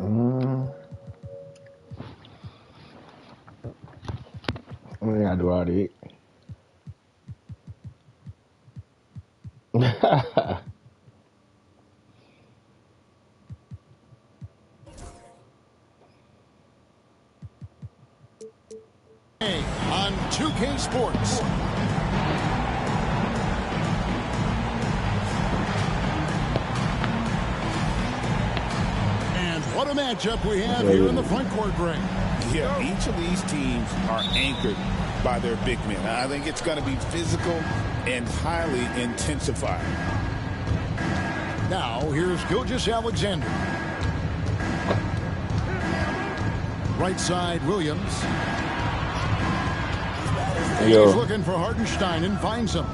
I gotta do all that. On 2K Sports. And what a matchup we have here in the front court, Greg. Yeah, each of these teams are anchored by their big men. I think it's going to be physical and highly intensified. Now, here's Gilgeous-Alexander. Right side, Williams. He's looking for Hartenstein and finds him.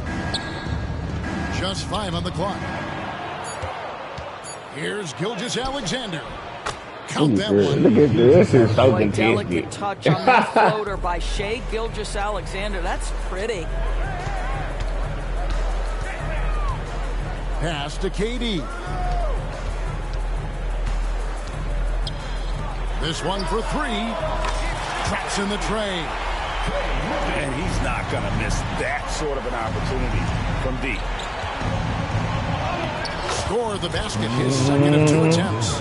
Just 5 on the clock. Here's Gilgeous-Alexander. Count that one. Look at this. This is so a delicate touch on that floater by Shai Gilgeous-Alexander. That's pretty. Pass to KD. This one for 3. Traps in the tray. And he's not going to miss that sort of an opportunity from deep. Score the basket, his second of 2 attempts.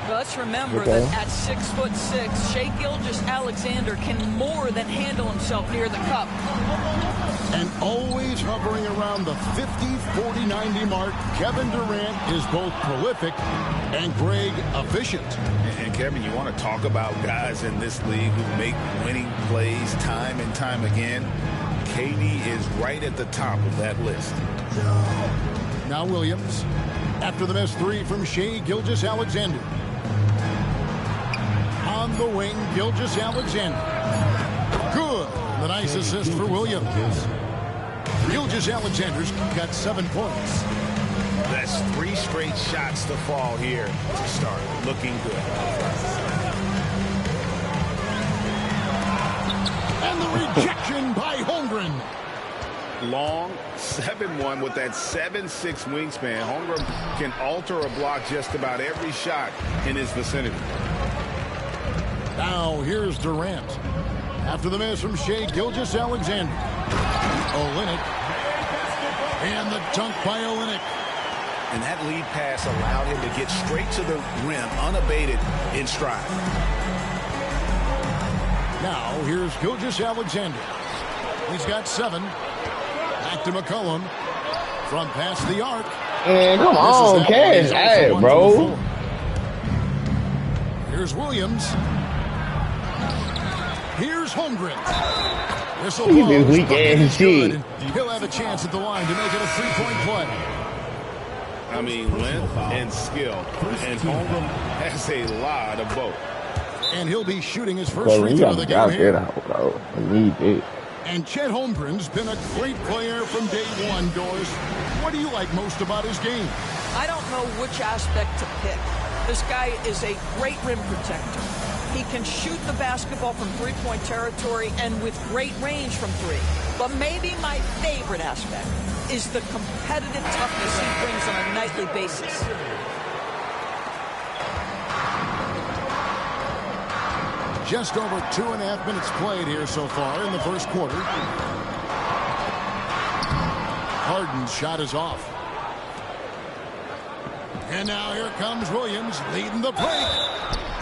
Let's remember that at 6'6", Shai Gilgeous-Alexander can more than handle himself near the cup. And always hovering around the 50, 40, 90 mark, Kevin Durant is both prolific and Greg efficient. And Kevin, you want to talk about guys in this league who make winning plays time and time again? KD is right at the top of that list. Now Williams, after the missed 3 from Shai Gilgeous-Alexander. On the wing, Gilgeous-Alexander. Good. The nice assist for Williams. Gilgeous-Alexander's got 7 points. That's 3 straight shots to fall here to start. Looking good. And the rejection by Holmgren. Long 7-1 with that 7'6" wingspan. Holmgren can alter or block just about every shot in his vicinity. Now here's Durant. After the miss from Shai Gilgeous-Alexander. Olynyk. And the dunk by Olynyk. And that lead pass allowed him to get straight to the rim, unabated in stride. Now here's Gilgeous-Alexander. He's got 7. Back to McCollum. From past the arc. Man, come on, cash out, bro. Here's Williams. Here's Holmgren. This will blow. Weak ass shit. He'll have a chance at the line to make it a 3-point play. I mean, length and skill. And Holmgren has a lot of both. And he'll be shooting his first free throw of the game here. And Chet Holmgren's been a great player from day one, Doris. What do you like most about his game? I don't know which aspect to pick. This guy is a great rim protector. He can shoot the basketball from three-point territory and with great range from 3. But maybe my favorite aspect is the competitive toughness he brings on a nightly basis. Just over 2.5 minutes played here so far in the first quarter. Harden's shot is off. And now here comes Williams leading the break.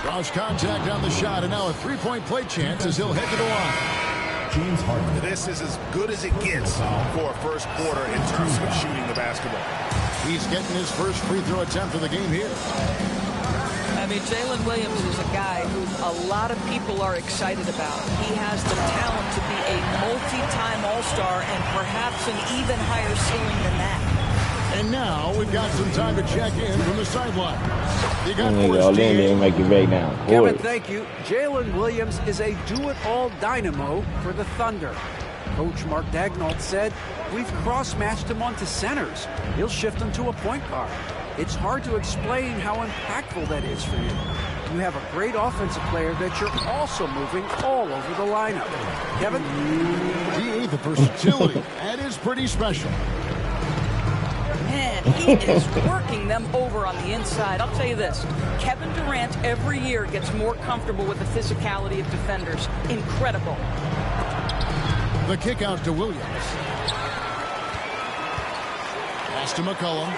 Draws contact on the shot, and now a 3-point play chance as he'll head to the line. James Harden. This is as good as it gets for a first quarter in terms of shooting the basketball. He's getting his first free throw attempt of the game here. I mean, Jalen Williams is a guy who a lot of people are excited about. He has the talent to be a multi-time All-Star and perhaps an even higher ceiling than that. And now we've got some time to check in from the sideline. You got make it right now. Kevin, thank you. Jalen Williams is a do-it-all dynamo for the Thunder. Coach Mark Daigneault said, "We've cross-matched him onto centers. He'll shift him to a point guard. It's hard to explain how impactful that is for you. You have a great offensive player that you're also moving all over the lineup." Kevin? The versatility. That is pretty special. Man, he is working them over on the inside. I'll tell you this, Kevin Durant every year gets more comfortable with the physicality of defenders. Incredible. The kick out to Williams. Pass to McCollum.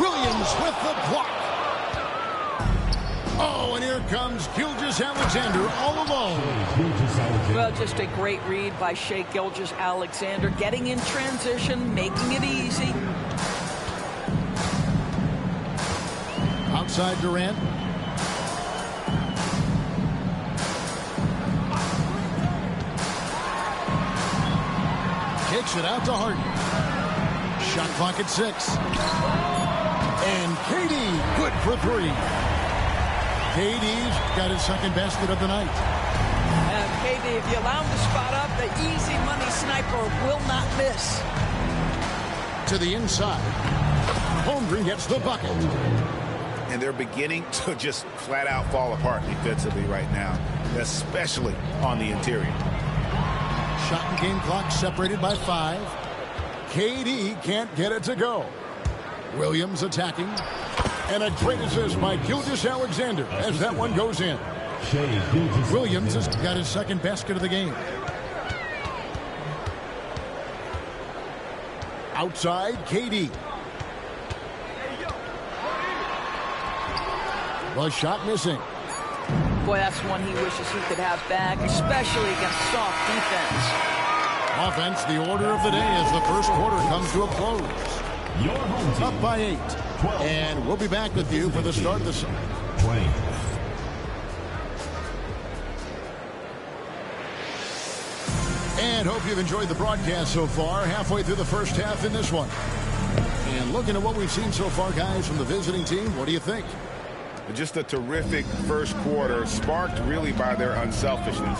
Williams with the block. Oh, and here comes K3ltys Alexander all alone. Well, just a great read by K3ltys Alexander, getting in transition, making it easy. Outside Durant. Kicks it out to Harden. Shot clock at 6. And KD good for 3. KD's got his second basket of the night. KD, if you allow him to spot up, the easy money sniper will not miss. To the inside. Holmgren gets the bucket. And they're beginning to just flat out fall apart defensively right now, especially on the interior. Shot and game clock separated by 5. KD can't get it to go. Williams attacking. And a great assist by K3ltys Alexander as that one goes in. Williams has got his second basket of the game. Outside, KD. The shot missing. Boy, that's one he wishes he could have back, especially against soft defense. Offense, the order of the day as the first quarter comes to a close. Up by 8. And we'll be back with you for the start of the second. And hope you've enjoyed the broadcast so far. Halfway through the first half in this one. And looking at what we've seen so far, guys, from the visiting team, what do you think? Just a terrific first quarter, sparked really by their unselfishness.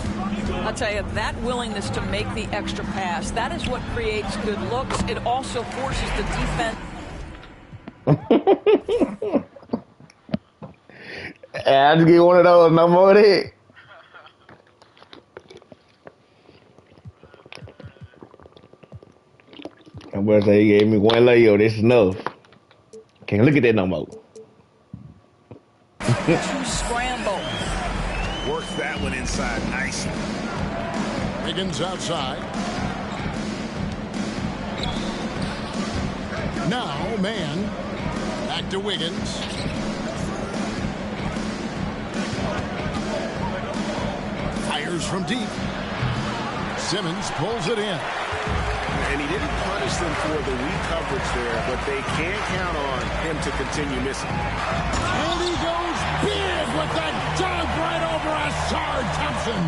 I'll tell you, that willingness to make the extra pass, that is what creates good looks. It also forces the defense. I just get one of those, no more of that. I'm about to say he gave me one layer, this is enough. Can't look at that no more. To scramble. Works that one inside nicely. Wiggins outside. Now, man. Back to Wiggins. Fires from deep. Simmons pulls it in. And he didn't punish them for the weak coverage there, but they can't count on him to continue missing. And he goes big with that dunk right over Ashard Thompson.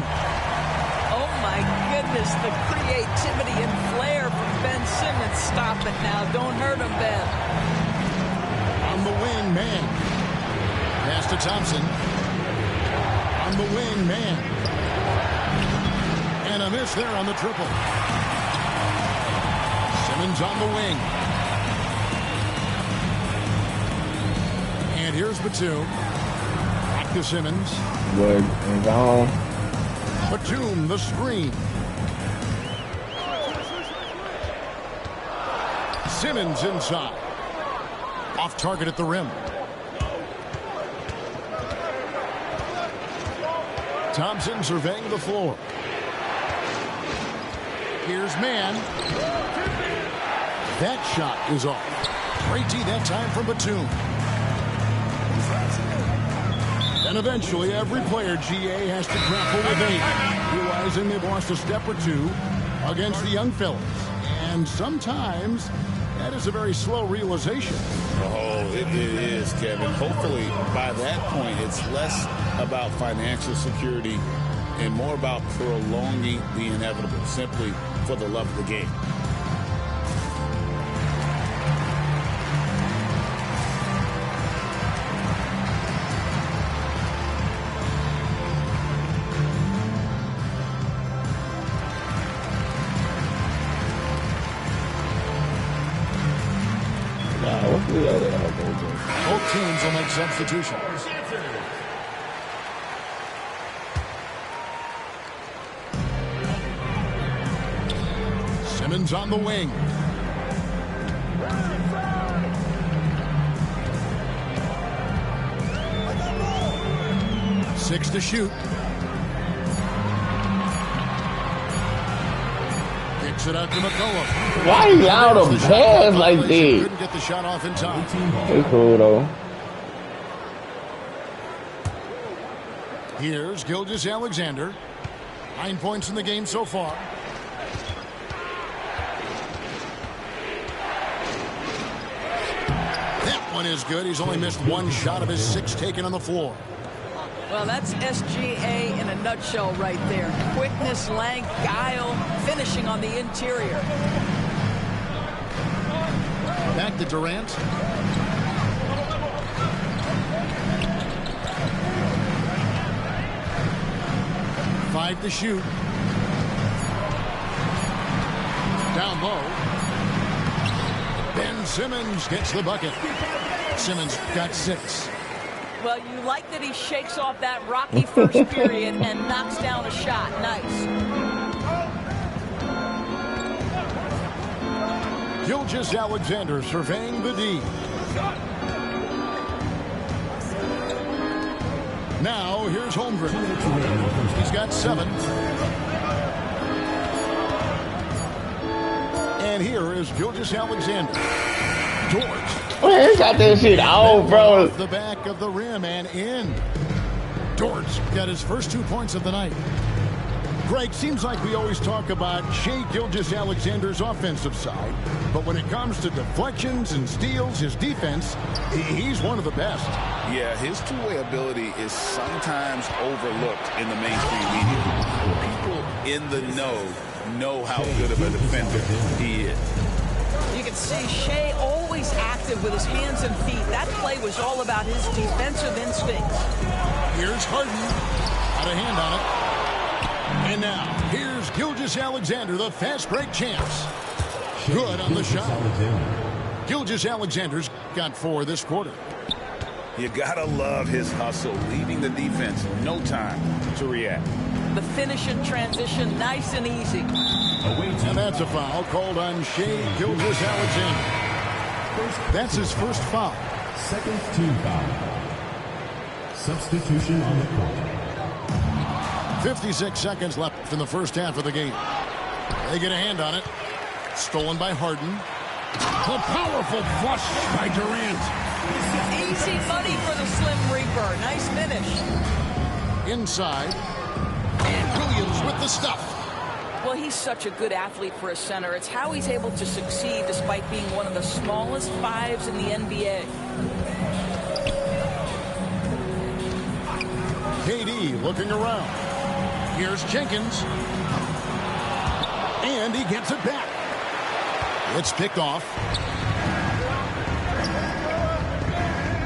Oh, my goodness, the creativity and flair from Ben Simmons. Stop it now. Don't hurt him, Ben. On the wing, man. Pass to Thompson. On the wing, man. And a miss there on the triple. Simmons on the wing. And here's Batum. Back to Simmons. Good. And gone. Batum, the screen. Simmons inside. Off target at the rim. Thompson surveying the floor. Here's man. That shot is off. Great D that time from Batum. And eventually every player, GA, has to grapple with age, realizing they've lost a step or two against the young fellas. And sometimes that is a very slow realization. Oh, it is, Kevin. Hopefully by that point it's less about financial security and more about prolonging the inevitable, simply for the love of the game. Both teams will make substitutions. Simmons on the wing. Six to shoot. Kicks it out to McCullough. Why you allowed him pass like that? Couldn't get the shot off in time. It's cool though. Here's Gilgeous-Alexander. 9 points in the game so far. That one is good. He's only missed one shot of his 6 taken on the floor. Well, that's SGA in a nutshell right there. Quickness, length, guile, finishing on the interior. Back to Durant. Five to shoot. Down low. Ben Simmons gets the bucket. Simmons got 6. Well, you like that he shakes off that rocky first period and knocks down a shot. Nice. Gilgeous-Alexander surveying the D. Now, here's Holmgren. He's got 7. And here is Gilgeous-Alexander. George. Man, he got that shit out, bro. Off the back of the rim and in. George got his first 2 points of the night. Greg, seems like we always talk about Shai Gilgeous-Alexander's offensive side, but when it comes to deflections and steals, his defense, he's one of the best. Yeah, his two-way ability is sometimes overlooked in the mainstream media. People in the know how good of a defender he is. You can see Shai always active with his hands and feet. That play was all about his defensive instincts. Here's Harden. Got a hand on it. And now, here's Gilgeous-Alexander, the fast break champs. Good on the shot. Gilgeous-Alexander's got 4 this quarter. You gotta love his hustle, leaving the defense no time to react. The finish in transition, nice and easy. And that's a foul called on Shai Gilgeous-Alexander. That's his first foul. Second team foul. Substitution on the court. 56 seconds left in the first half of the game. They get a hand on it. Stolen by Harden. A powerful flush by Durant. Easy money for the Slim Reaper. Nice finish. Inside. And Williams with the stuff. Well, he's such a good athlete for a center. It's how he's able to succeed despite being one of the smallest 5s in the NBA. KD looking around. Here's Jenkins. And he gets it back. It's picked off.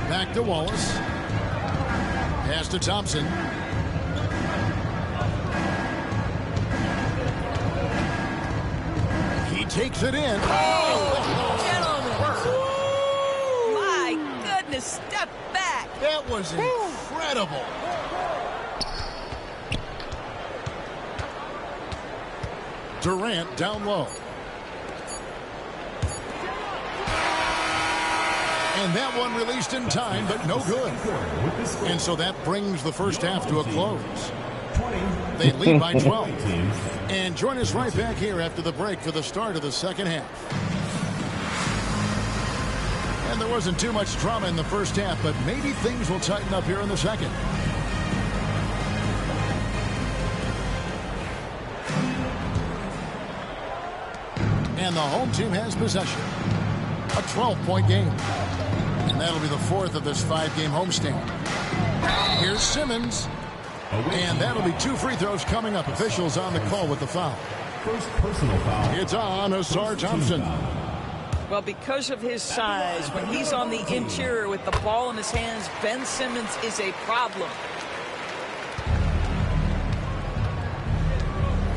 Back to Wallace. Pass to Thompson. He takes it in. Oh, gentlemen. My goodness, step back. That was incredible. Durant down low. And that one released in time, but no good. And so that brings the first half to a close. They lead by 12. And join us right back here after the break for the start of the second half. And there wasn't too much drama in the first half, but maybe things will tighten up here in the second. And the home team has possession. A 12-point game. And that'll be the 4th of this 5-game homestand. Here's Simmons. And that'll be 2 free throws coming up. Officials on the call with the foul. First personal foul. It's on Asar Thompson. Well, because of his size, when he's on the interior with the ball in his hands, Ben Simmons is a problem.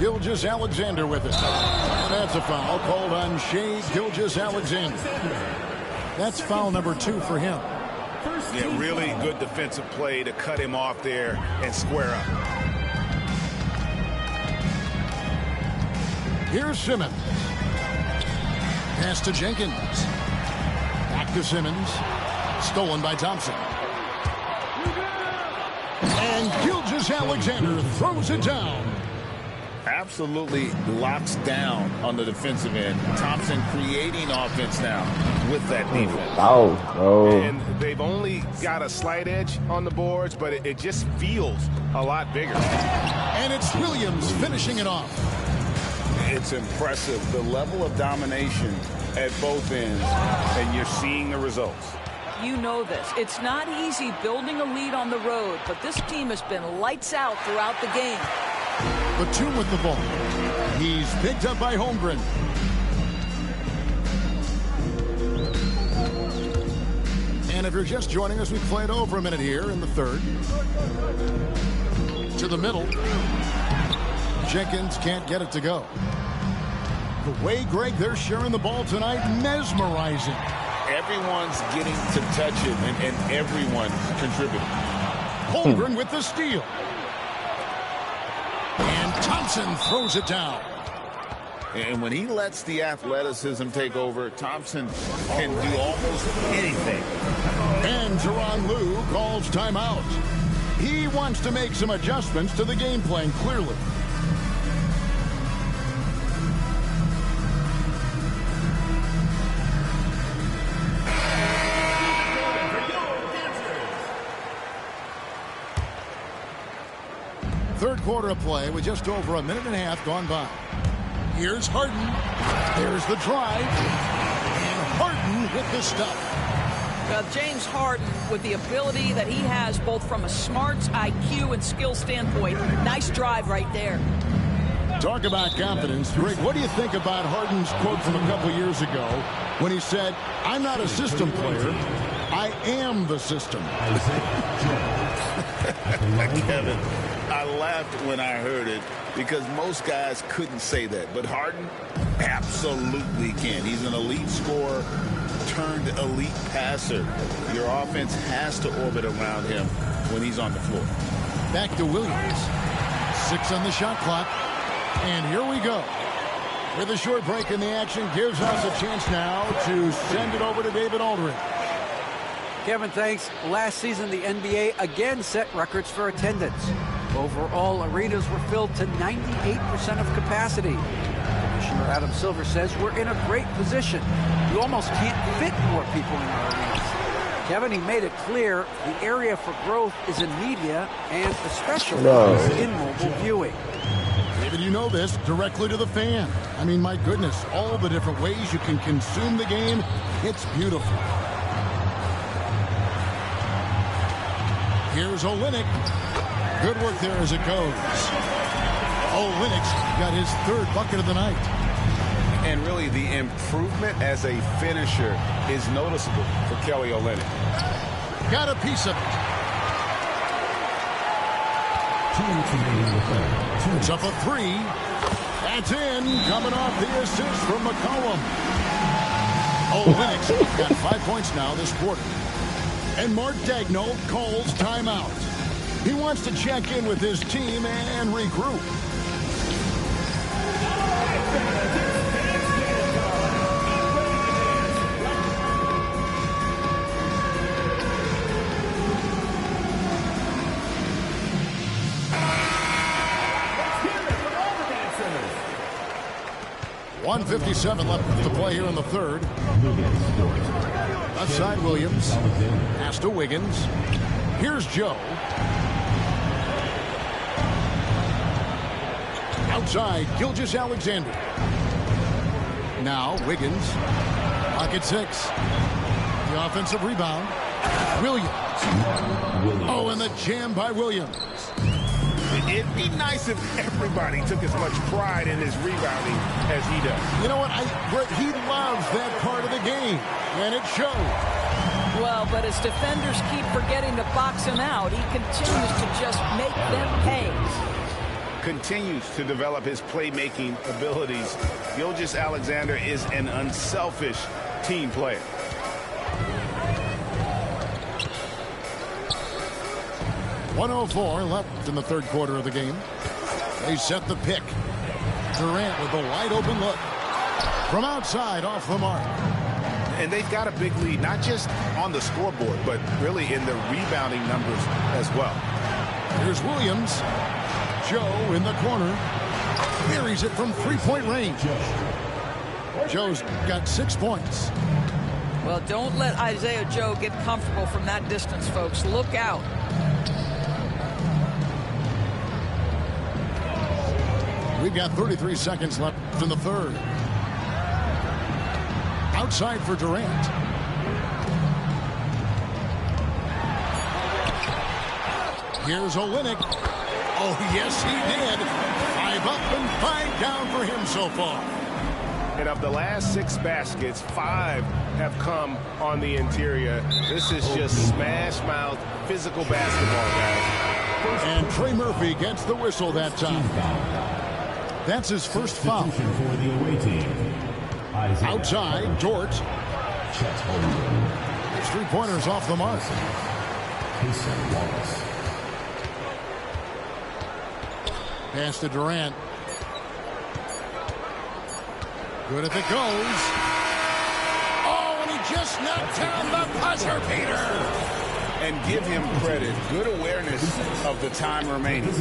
Gilgeous-Alexander with it. And that's a foul called on Shai Gilgeous-Alexander. That's foul number 2 for him. Yeah, really good defensive play to cut him off there and square up. Here's Simmons. Pass to Jenkins. Back to Simmons. Stolen by Thompson. And K3ltys throws it down. Absolutely locks down on the defensive end. Thompson creating offense now with that defense. And they've only got a slight edge on the boards, but it just feels a lot bigger. And it's Williams finishing it off. It's impressive, the level of domination at both ends, and you're seeing the results. You know this. It's not easy building a lead on the road, but this team has been lights out throughout the game. Batum with the ball. He's picked up by Holmgren. And if you're just joining us, we've played over a minute here in the third. To the middle. Jenkins can't get it to go. The way, Greg, they're sharing the ball tonight, mesmerizing. Everyone's getting to touch it, and everyone contributing. Holmgren with the steal. And Thompson throws it down. And when he lets the athleticism take over, Thompson can do almost anything. And Tyronn Lue calls timeout. He wants to make some adjustments to the game plan, clearly. Third quarter of play with just over a minute and a half gone by. Here's Harden. There's the drive. And Harden with the stuff. James Harden, with the ability that he has both from a smarts, IQ, and skill standpoint, nice drive right there. Talk about confidence. Greg, what do you think about Harden's quote from a couple years ago when he said, "I'm not a system player, I am the system"? Kevin, I laughed when I heard it because most guys couldn't say that. But Harden absolutely can. He's an elite scorer turned elite passer. Your offense has to orbit around him when he's on the floor. Back to Williams. 6 on the shot clock. And here we go. With a short break in the action, gives us a chance now to send it over to David Aldridge. Kevin, thanks. Last season, the NBA again set records for attendance. Overall, arenas were filled to 98% of capacity. Commissioner Adam Silver says we're in a great position. You almost can't fit more people in our arenas. Kevin, he made it clear the area for growth is in media and especially in mobile viewing. David, you know this, directly to the fan. I mean, my goodness, all the different ways you can consume the game, it's beautiful. Here's Olynyk. Good work there as it goes. Olynyk's got his third bucket of the night. And really, the improvement as a finisher is noticeable for Kelly Olynyk. Got a piece of it. It's up a 3. That's in. Coming off the assist from McCollum. Olynyk's got 5 points now this quarter. And Mark Daigneault calls timeout. He wants to check in with his team and regroup. .157 left to play here in the third. Left side Williams. Pass to Wiggins. Here's Joe. Outside, K3ltys. Now Wiggins. Pocket 6. The offensive rebound. Williams. Oh, and the jam by Williams. It'd be nice if everybody took as much pride in his rebounding as he does. You know what? He loves that part of the game, and it shows. Well, but as defenders keep forgetting to box him out, he continues to just make them pay. Continues to develop his playmaking abilities. K3ltys is an unselfish team player. .104 left in the third quarter of the game. They set the pick. Durant with a wide open look. From outside, off the mark. And they've got a big lead, not just on the scoreboard, but really in the rebounding numbers as well. Here's Williams. Joe in the corner. Buries it from three-point range. Joe's got 6 points. Well, don't let Isaiah Joe get comfortable from that distance, folks. Look out. We've got 33 seconds left in the third. Outside for Durant. Here's Olynyk. Oh, yes, he did. 5 up and 5 down for him so far. And of the last 6 baskets, 5 have come on the interior. This is just smash mouth physical basketball, guys. And Trey Murphy gets the whistle that time. That's his first foul. For the away team. Outside, Dort. His three-pointers off the mark. Pass to Durant. Good if it goes. Oh, and he just knocked down the buzzer beater. And give him credit. Good awareness of the time remaining.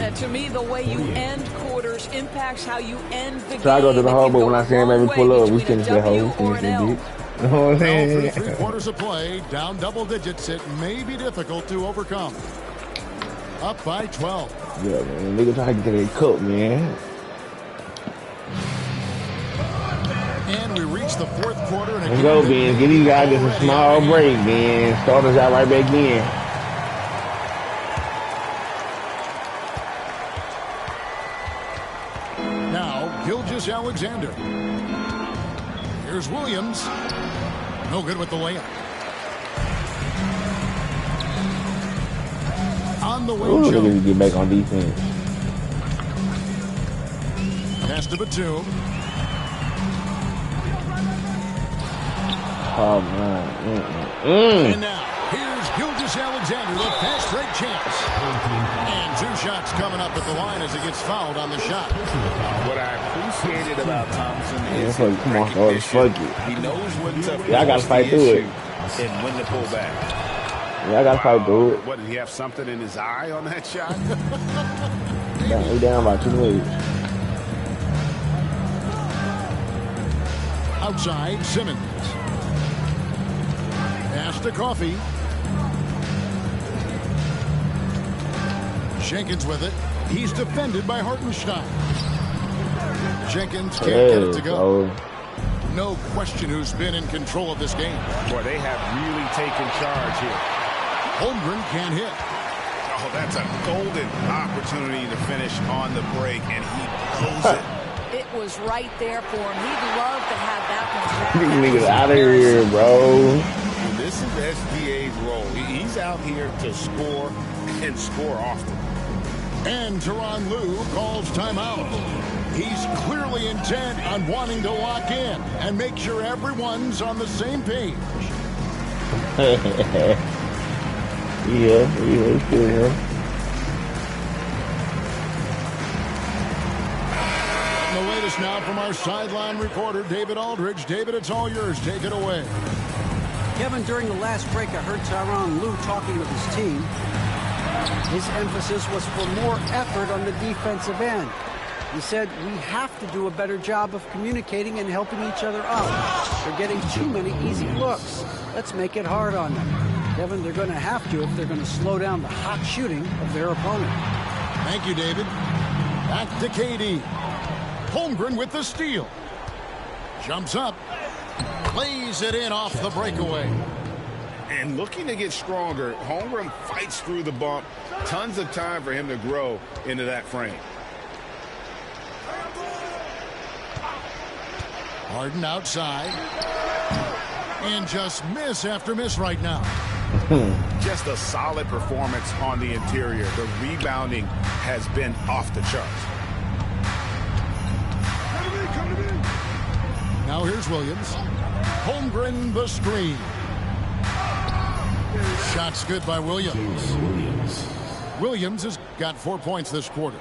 And to me, the way you end quarters impacts how you end the game. So I go to the hole, but when I see him every pull up, we finish that hole. We W finish or an that L. bitch. You know what I'm Now through saying? 3 quarters of play, down double digits, it may be difficult to overcome. Up by 12. Yeah, man. Nigga trying to get to that cup, man. And we reach the fourth quarter. And Let's go, Ben. Get these guys just a small break, man. Start us out right back in. Now, Gilgeous Alexander. Here's Williams. No good with the layup. On the way, Ooh, Joe. look at me get back on defense. Pass to Batum. Oh, man. And now, here's Gilgeous Alexander, the fast break chance. And 2 shots coming up at the line as he gets fouled on the shot. What I appreciated about Thompson is Yeah, come on, Lord, fuck it. he knows when to Yeah, I gotta force fight the through it. issue and when to pull back. Yeah, I gotta fight through it. What, did he have something in his eye on that shot? We down by 2 minutes. Outside, Simmons. Pass to Coffee. Jenkins with it. He's defended by Hartenstein. Jenkins can't get it to go. No question who's been in control of this game. Boy, they have really taken charge here. Holmgren can't hit. Oh, that's a golden opportunity to finish on the break, and he blows it. It was right there for him. He'd love to have that one back. These That niggas was out of here, bro. And this is SGA's role. He's out here to score and score often. And Tyronn Lue calls timeout. He's clearly intent on wanting to lock in and make sure everyone's on the same page. Yeah, still here. The latest now from our sideline reporter, David Aldridge. David, it's all yours. Take it away. Kevin, during the last break, I heard Tyronn Lue talking with his team. His emphasis was for more effort on the defensive end. He said, we have to do a better job of communicating and helping each other out. They're getting too many easy looks. Let's make it hard on them. Kevin, they're going to have to if they're going to slow down the hot shooting of their opponent. Thank you, David. Back to KD. Holmgren with the steal. Jumps up. Lays it in off the breakaway. And looking to get stronger, Holmgren fights through the bump. Tons of time for him to grow into that frame. Harden outside. And just miss after miss right now. Just a solid performance on the interior. The rebounding has been off the charts. Now here's Williams. Holmgren the screen. Shots good by Williams. Williams has got 4 points this quarter.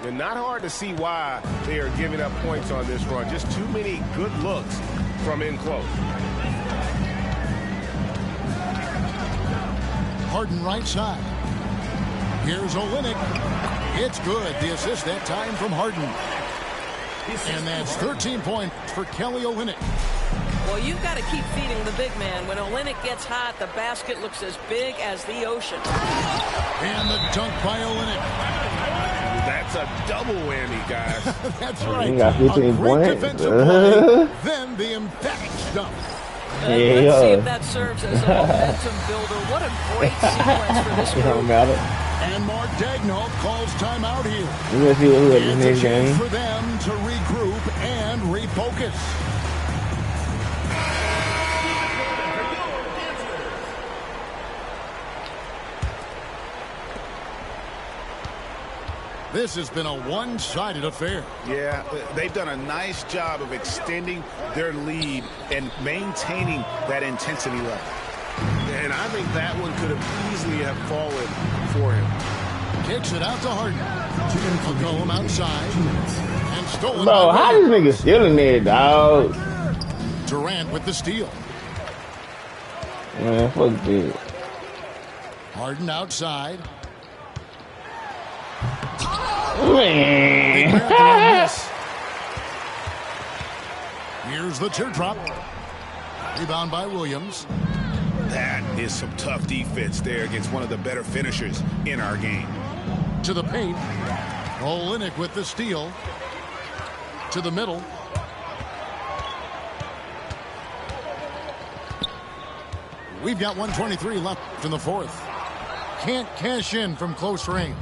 And not hard to see why they are giving up points on this run. Just too many good looks from in close. Harden right side. Here's Olynyk. It's good. The assist that time from Harden. And that's 13 points for Kelly Olynyk. Well, you've got to keep feeding the big man. When Olynyk gets hot, the basket looks as big as the ocean. And the dunk by Olynyk. That's a double whammy, guys. That's right. He got 15 a great points. defensive play, then the emphatic dunk. Let's see if that serves as a momentum builder. What a great sequence for this It don't group. matter. And Mark Daigneault calls timeout here. We're gonna see who has the It's next a chance game. for them to regroup and refocus. This has been a one-sided affair. Yeah, they've done a nice job of extending their lead and maintaining that intensity level. And I think that one could have easily have fallen for him. Kicks it out to Harden. He'll go him outside. And stolen Bro, by how Williams. this nigga still in there, dog? Durant with the steal. Man, fuck this. Harden outside. Man. Here's the teardrop. Rebound by Williams. That is some tough defense there against one of the better finishers in our game. To the paint. Olynyk with the steal. To the middle. We've got 1:23 left in the fourth. Can't cash in from close range.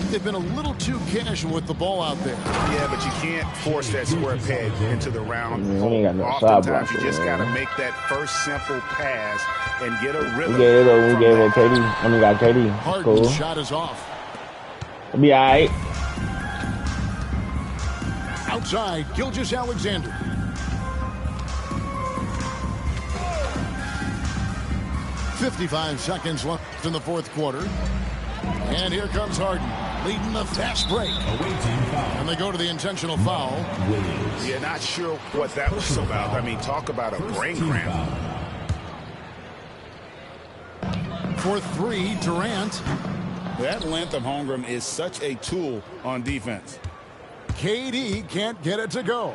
They've been a little too casual with the ball out there. Yeah, but you can't force that square peg into the round Man, hole. we ain't got no shot Oftentimes, you blocker, just got to man. make that first simple pass and get a rhythm. We gave it from KD. that. I mean, got KD. Harden's Cool. shot is off. It'll be alright. Outside, Gilgeous-Alexander. .55 seconds left in the fourth quarter. And here comes Harden, leading the fast break. And they go to the intentional foul. Yeah, not sure what that was about. I mean, talk about a brain cramp. For three, Durant. That length of Holmgren is such a tool on defense. KD can't get it to go.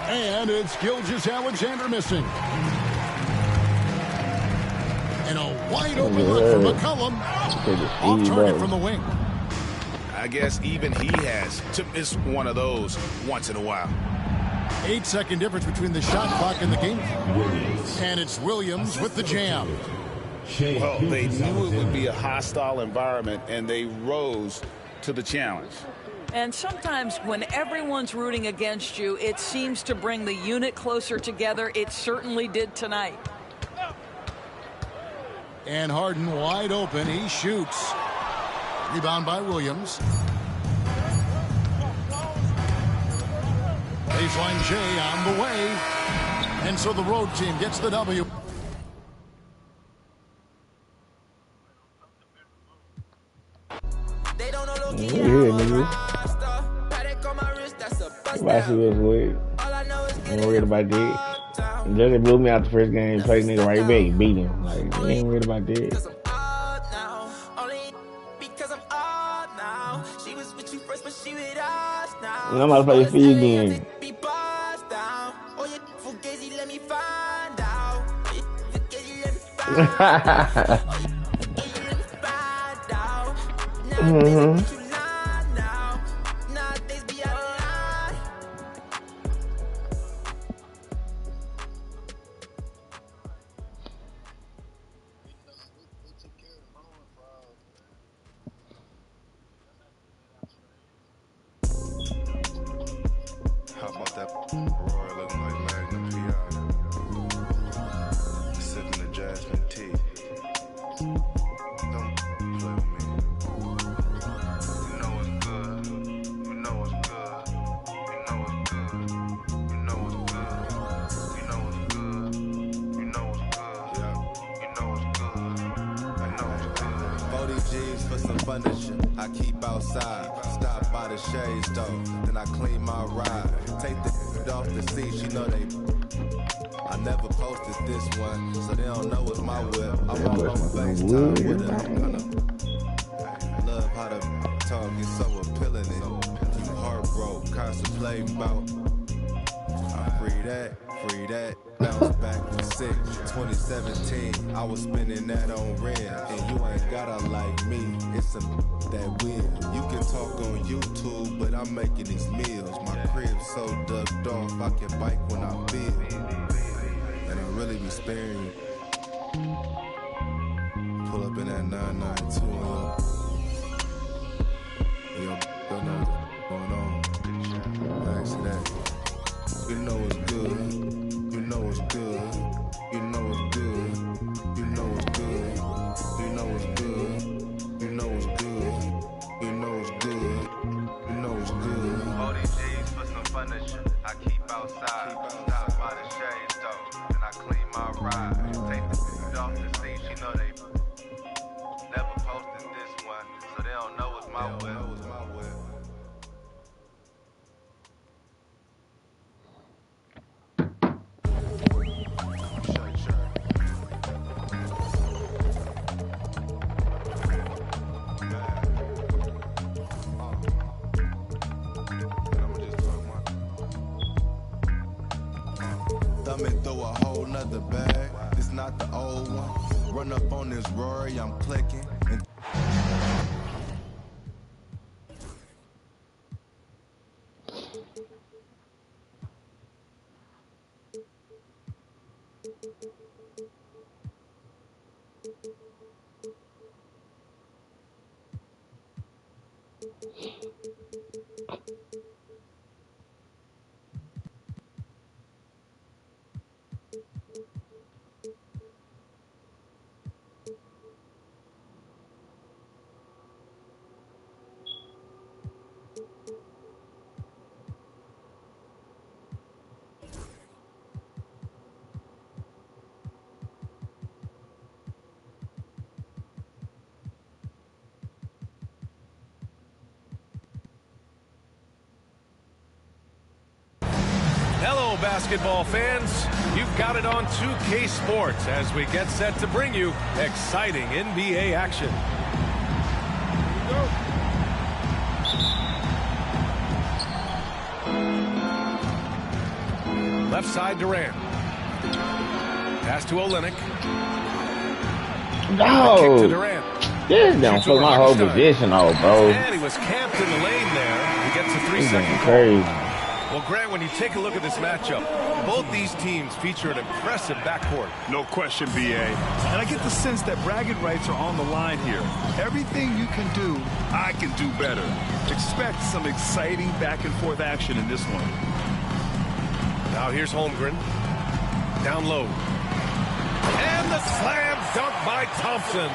And it's Gilgeous-Alexander missing. And a wide open look from McCollum. Off target from the wing. I guess even he has to miss one of those once in a while. 8-second difference between the shot clock and the game. And it's Williams with the jam. Well, they knew it would be a hostile environment, and they rose to the challenge. And sometimes when everyone's rooting against you, it seems to bring the unit closer together. It certainly did tonight. And Harden wide open. He shoots. Rebound by Williams. Baseline J on the way. And so the road team gets the W. Yeah, nigga. Why she was weird? Ain't worried about that. Judge blew me out the first game. Played nigga right back, beat him. Like, he ain't worried about that. I'm about to play the field game. How about that Roy looking like Magnum P.I. Sipping the jasmine tea. Don't play with me. You know what's good. You know what's good. You know what's good. You know what's good. You know what's good. You know what's good. Yeah. You know what's good. I know what's good. 40 G's for some furniture. I keep outside. Stop by the shade store, then I clean my ride. Take the off the seat, you know they. I never posted this one, so they don't know it's my whip. I walk on FaceTime with it. I'm kinda love how the talk is so appealing. You heartbroken, contemplating about. I free that, bounce back to 2017. I was spending that on rent, and you ain't gotta like me. It's some that will. You can talk on YouTube, but I'm making these meals. My crib's so ducked off, I can bike when I feel. And I really be sparing you. Pull up in that 992 and yo, know what's going on. Thanks to that. You know it's good. You know it's good. You know it's good. You know it's good. You know it's good. You know it's good. You know it's good. You know it's good. ODGs for some furniture. I keep outside. Stop by the shade store. Then I clean my ride. Take the seat off the seat. You know they never posted this one, so they don't know it's my whip. Thumbing through a whole nother bag. It's not the old one. Run up on this Rory, I'm clicking. And Hello, basketball fans. You've got it on 2K Sports as we get set to bring you exciting NBA action. Left side, Durant. Pass to Olynyk. No. Kick to Durant. This don't fuck my whole position off, bro. And he was camped in the lane there. He gets a 3-second call. Crazy. Well, Grant, when you take a look at this matchup, both these teams feature an impressive backcourt. No question, BA. And I get the sense that bragging rights are on the line here. Everything you can do, I can do better. Expect some exciting back-and-forth action in this one. Now here's Holmgren. Down low. And the slam dunk by Thompson.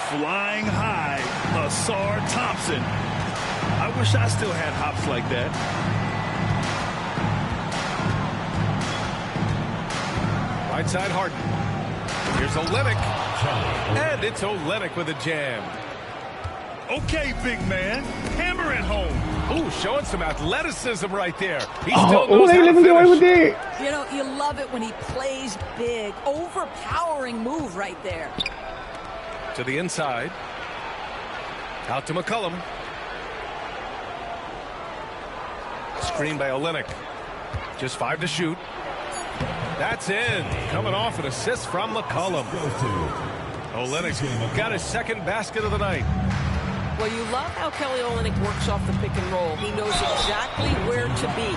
Flying high, Asar Thompson. I wish I still had hops like that. Right side, Harden. Here's Olynyk. And it's Olynyk with a jam. Okay, big man. Hammer it home. Ooh, showing some athleticism right there. He Oh, still knows they how let to me get away with finish. that. You know, you love it when he plays big. Overpowering move right there. To the inside. Out to McCollum. Screen by Olynyk. Just 5 to shoot. That's in. Coming off an assist from McCollum. Olynyk got his second basket of the night. Well, you love how Kelly Olynyk works off the pick and roll. He knows exactly where to be.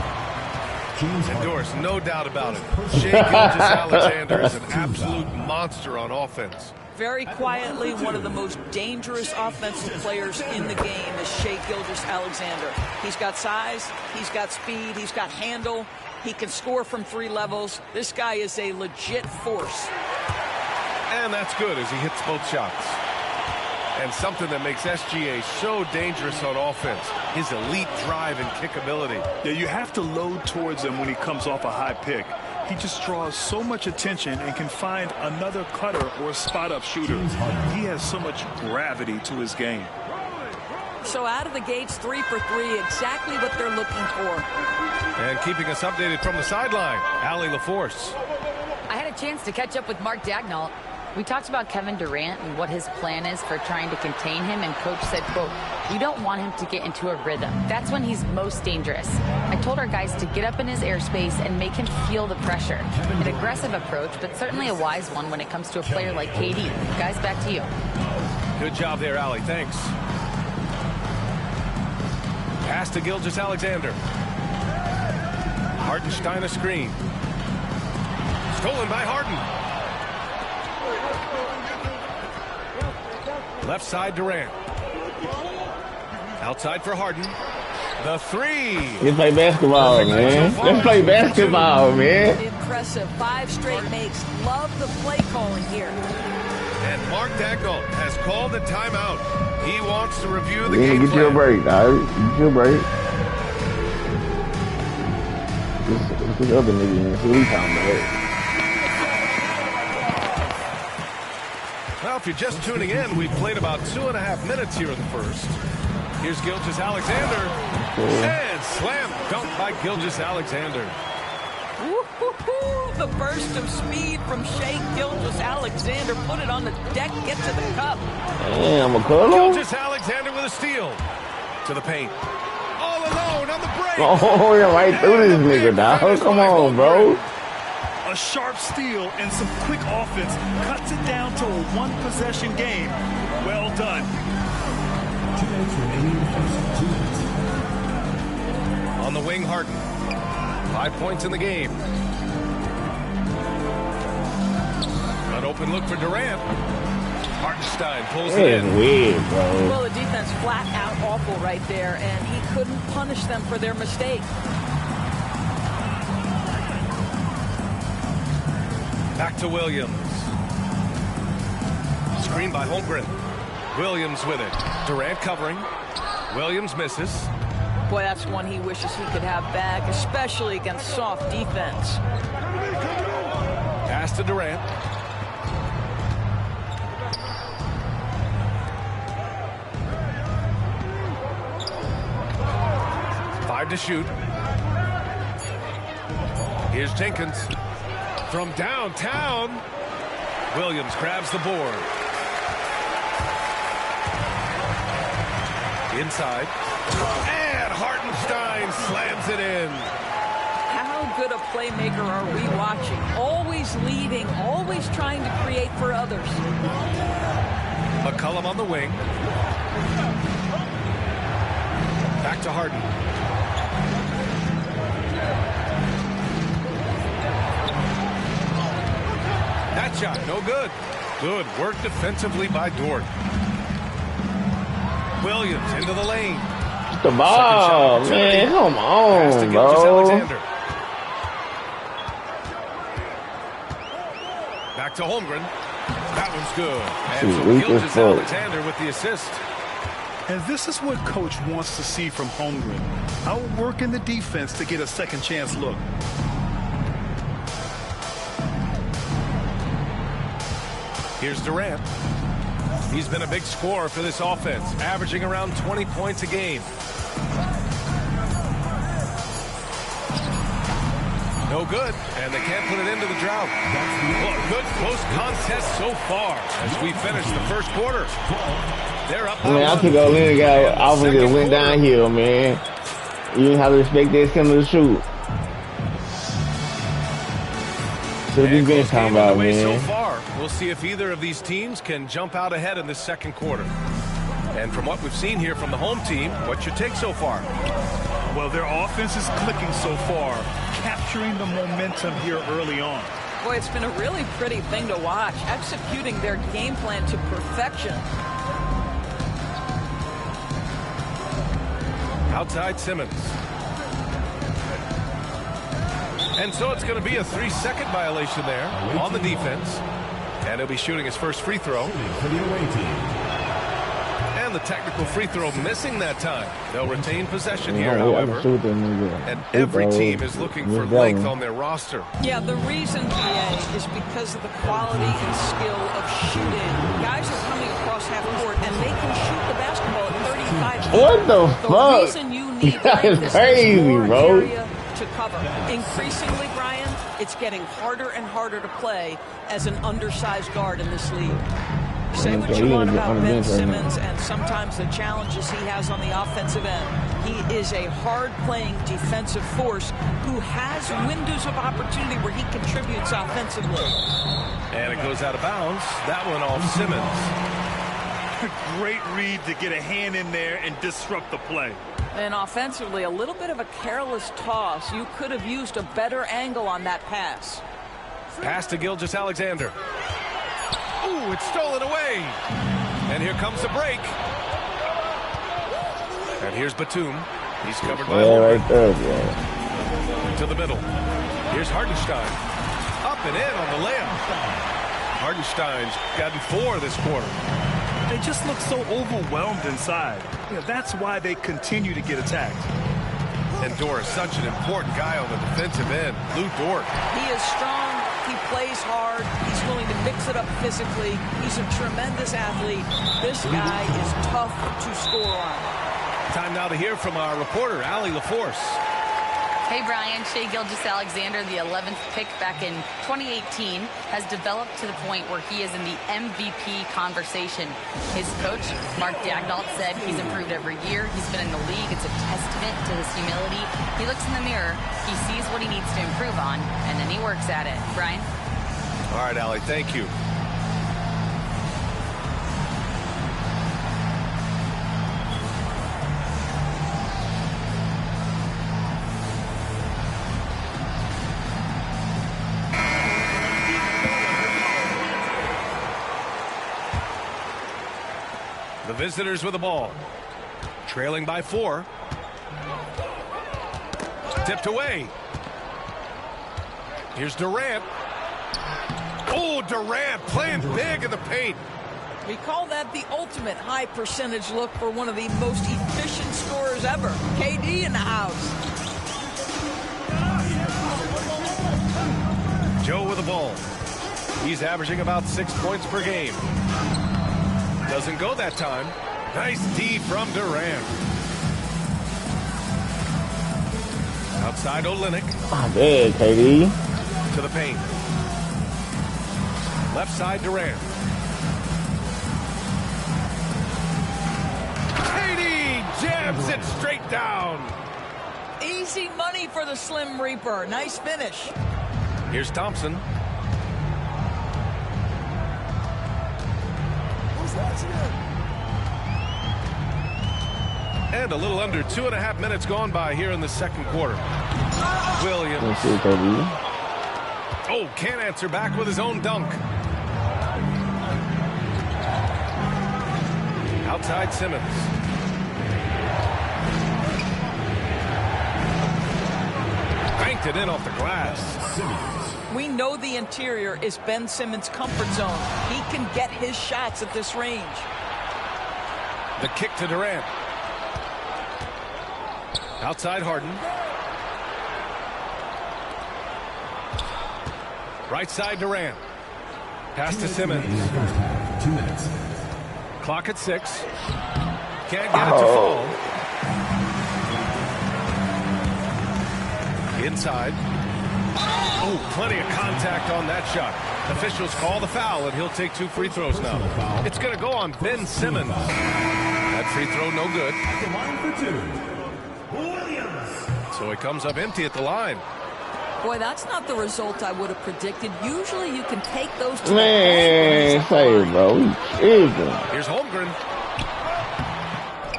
Endorsed, no doubt about it. Shai Gilgeous-Alexander is an absolute monster on offense. Very quietly, one of the most dangerous offensive players in the game is Shai Gilgeous-Alexander. He's got size, he's got speed, he's got handle. He can score from 3 levels. This guy is a legit force. And that's good as he hits both shots. And something that makes SGA so dangerous on offense, his elite drive and kickability. Yeah, you have to load towards him when he comes off a high pick. He just draws so much attention and can find another cutter or spot-up shooter. He has so much gravity to his game. So out of the gates, 3 for 3, exactly what they're looking for. And keeping us updated from the sideline, Allie LaForce. I had a chance to catch up with Mark Daigneault. We talked about Kevin Durant and what his plan is for trying to contain him, and Coach said, quote, "We don't want him to get into a rhythm. That's when he's most dangerous." I told our guys to get up in his airspace and make him feel the pressure. An aggressive approach, but certainly a wise one when it comes to a player like KD. Guys, back to you. Good job there, Allie. Thanks. Pass to Gilgeous-Alexander. Hartenstein a screen. Stolen by Harden. Left side Durant. Outside for Harden. The three. Let's play basketball, man. Let's play basketball, man. Impressive. 5 straight makes. Love the play calling here. And Mark Daigneault has called a timeout. He wants to review the Yeah, game get your plan. break, dog. Get your break. This other nigga, man. See what he talking about. Well, if you're just tuning in, we've played about 2.5 minutes here in the first. Here's Gilgeous-Alexander. And slam dunk by Gilgeous-Alexander. Woo-hoo-hoo. The burst of speed from Shai Gilgeous-Alexander. Put it on the deck, get to the cup. Damn, a color? Gilgeous-Alexander with a steal. To the paint. All alone on the break. Oh, yeah, right through this nigga, dog. Come on, bro. A sharp steal and some quick offense cuts it down to a one-possession game. Well done. 2 minutes remaining in the first. 2 minutes. On the wing, Harden. 5 points in the game. An open look for Durant. Hartenstein pulls it in. Weird, bro. Well, the defense flat out awful right there, and he couldn't punish them for their mistake. Back to Williams. Screen by Holmgren. Williams with it. Durant covering. Williams misses. Boy, that's one he wishes he could have back, especially against soft defense. Pass to Durant. Five to shoot. Here's Jenkins. From downtown, Williams grabs the board. Inside. And Hartenstein slams it in. How good a playmaker are we watching? Always leading, always trying to create for others. McCollum on the wing. Back to Harden. That shot, no good. Good work defensively by Dort. Williams into the lane. The ball, man. Come on, bro. Gilgeous-Alexander. Back to Holmgren. That one's good. And so Gilgeous-Alexander with the assist. And this is what Coach wants to see from Holmgren. Outworking the defense to get a second chance look. Here's Durant. He's been a big scorer for this offense, averaging around 20 points a game. No good, and they can't put it into the drought. Well, good close contest so far as we finish the first quarter. They're up by Man, I took Olynyk guy off and just went downhill, man. You didn't have to respect that similar shoot. What have you been talking about, man? So far, we'll see if either of these teams can jump out ahead in this second quarter. And from what we've seen here from the home team, what's your take so far? Well, their offense is clicking so far, capturing the momentum here early on. Boy, it's been a really pretty thing to watch, executing their game plan to perfection. Outside Simmons. And so it's going to be a 3-second violation there on the defense. And he'll be shooting his first free throw. For the away team. And the technical free throw missing that time. They'll retain possession here, however. And every team is looking for length on their roster. Yeah, the reason, PA, is because of the quality and skill of shooting. Guys are coming across half court, and they can shoot the basketball at 25 What the The fuck? reason you need That is length is crazy, there's more bro. area to cover. Increasingly, Brian, it's getting harder and harder to play as an undersized guard in this league. Say what you want about Ben Simmons and sometimes the challenges he has on the offensive end. He is a hard-playing defensive force who has windows of opportunity where he contributes offensively. And it goes out of bounds. That one off Simmons. Great read to get a hand in there and disrupt the play. And offensively, a little bit of a careless toss. You could have used a better angle on that pass. Pass to Gilgeous-Alexander. Ooh, it's stolen away. And here comes the break. And here's Batum. He's covered by right there, to the middle. Here's Hartenstein. Up and in on the layup. Hartenstein's gotten 4 this quarter. They just look so overwhelmed inside. That's why they continue to get attacked. And Dort is such an important guy on the defensive end. Lou Dort. He is strong. He plays hard. He's willing to mix it up physically. He's a tremendous athlete. This guy is tough to score on. Time now to hear from our reporter, Allie LaForce. Hey, Brian. Shai Gilgeous-Alexander, the 11th pick back in 2018, has developed to the point where he is in the MVP conversation. His coach, Mark Daigneault, said he's improved every year. He's been in the league. It's a testament to his humility. He looks in the mirror, he sees what he needs to improve on, and then he works at it. Brian? All right, Allie, thank you. The visitors with the ball. Trailing by 4. Tipped away. Here's Durant. Oh, Durant playing big in the paint. We call that the ultimate high percentage look for one of the most efficient scorers ever. KD in the house. Joe with the ball. He's averaging about 6 points per game. Doesn't go that time. Nice D from Durant. Outside Olynyk. Oh, there, KD. To the paint. Left side Durant. KD jams it straight down. Easy money for the Slim Reaper. Nice finish. Here's Thompson. And a little under 2.5 minutes gone by here in the second quarter. Williams. Oh, can't answer back with his own dunk. Outside Simmons. Banked it in off the glass. We know the interior is Ben Simmons' comfort zone. He can get his shots at this range. The kick to Durant. Outside Harden. Right side Durant. Pass to Simmons. 2 minutes. Clock at 6. Can't get it to fall. Inside. Oh, plenty of contact on that shot. Officials call the foul, and he'll take 2 free throws now. It's going to go on Ben Simmons. That free throw no good. The line for 2. Williams. So he comes up empty at the line. Boy, that's not the result I would have predicted. Usually you can take those to Man, say, bro. Here's Holmgren.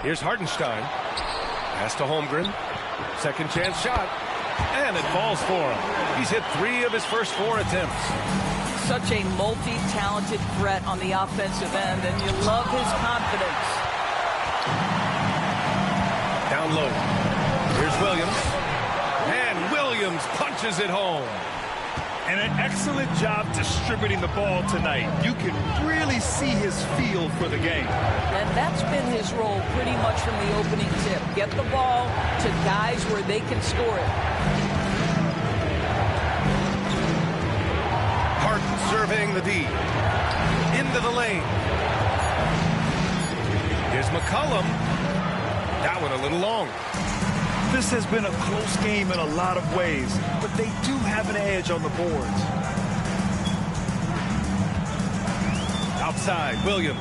Here's Hartenstein. Pass to Holmgren. Second chance shot. And it falls for him. He's hit 3 of his first 4 attempts. Such a multi-talented threat on the offensive end, and you love his confidence. Down low. Here's Williams. And Williams punches it home. And an excellent job distributing the ball tonight. You can really see his feel for the game. And that's been his role pretty much from the opening tip. Get the ball to guys where they can score it. Harden surveying the D. Into the lane. Here's McCollum. That one a little long. This has been a close game in a lot of ways, but they do have an edge on the boards. Outside, Williams.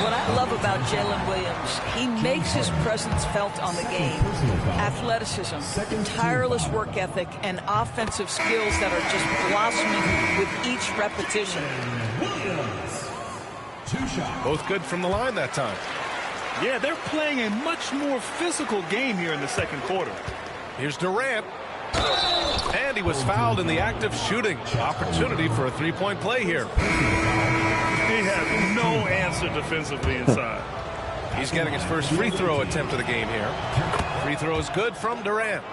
What I love about Jalen Williams, he makes his presence felt on the game. Athleticism, tireless work ethic, and offensive skills that are just blossoming with each repetition. Both good from the line that time. Yeah, they're playing a much more physical game here in the second quarter. Here's Durant. And he was fouled in the act of shooting. Opportunity for a three-point play here. He had no answer defensively inside. He's getting his first free throw attempt of the game here. Free throw is good from Durant.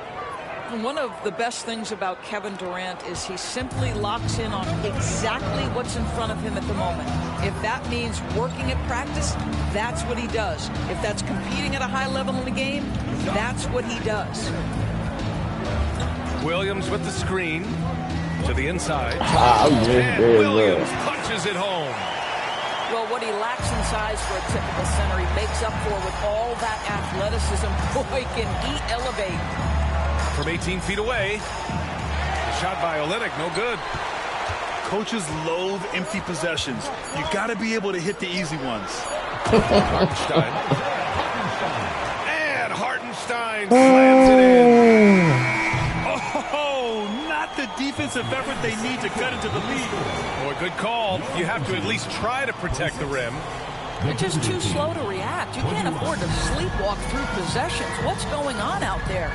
One of the best things about Kevin Durant is he simply locks in on exactly what's in front of him at the moment. If that means working at practice, that's what he does. If that's competing at a high level in the game, that's what he does. Williams with the screen to the inside. And Williams punches it home. Well, what he lacks in size for a typical center, he makes up for with all that athleticism. Boy, can he elevate. From 18 feet away. The shot by Olynyk, no good. Coaches loathe empty possessions. You got to be able to hit the easy ones. Hartenstein. And Hartenstein slams it in. Oh, not the defensive effort they need to cut into the lead. Boy, good call. You have to at least try to protect the rim. You're just too slow to react. You can't afford to sleepwalk through possessions. What's going on out there?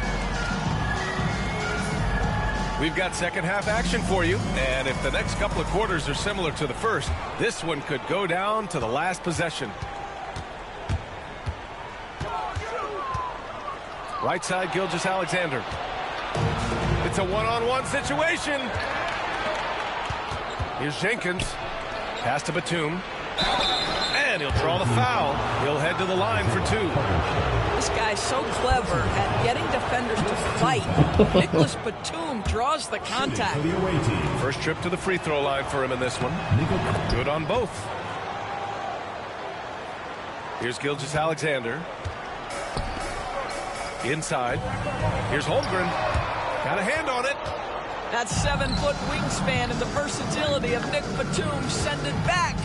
We've got second half action for you. And if the next couple of quarters are similar to the first, this one could go down to the last possession. Right side, Gilgeous-Alexander. It's a one-on-one situation. Here's Jenkins. Pass to Batum. And he'll draw the foul. He'll head to the line for two. This guy's so clever at getting defenders to fight. Nicholas Batum draws the contact. First trip to the free throw line for him in this one. Good on both. Here's Gilgeous-Alexander. Inside. Here's Holmgren. Got a hand on it. That 7-foot wingspan and the versatility of Nick Batum send it back.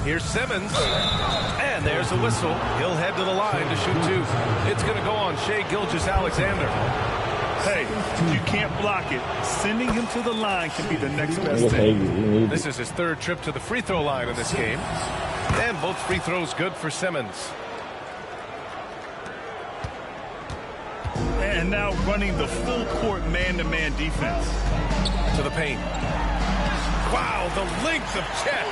Here's Simmons. And there's a whistle. He'll head to the line to shoot two. It's going to go on Shai Gilgeous-Alexander. Hey, you can't block it. Sending him to the line can be the next best thing. This is his third trip to the free throw line in this game. And both free throws good for Simmons. And now running the full court man-to-man defense. To the paint. Wow, the length of Chet.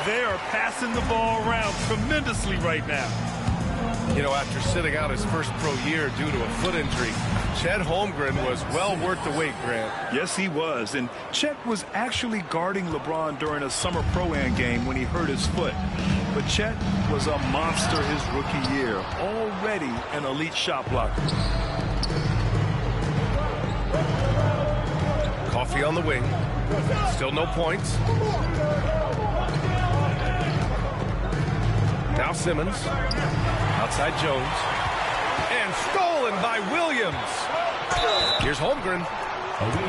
They are passing the ball around tremendously right now. You know, after sitting out his first pro year due to a foot injury, Chet Holmgren was well worth the wait, Grant. Yes, he was. And Chet was actually guarding LeBron during a summer Pro-Am game when he hurt his foot. But Chet was a monster his rookie year, already an elite shot blocker. Coffee on the wing. Still no points. Now Simmons. Outside Jones. And stolen by Williams. Here's Holmgren.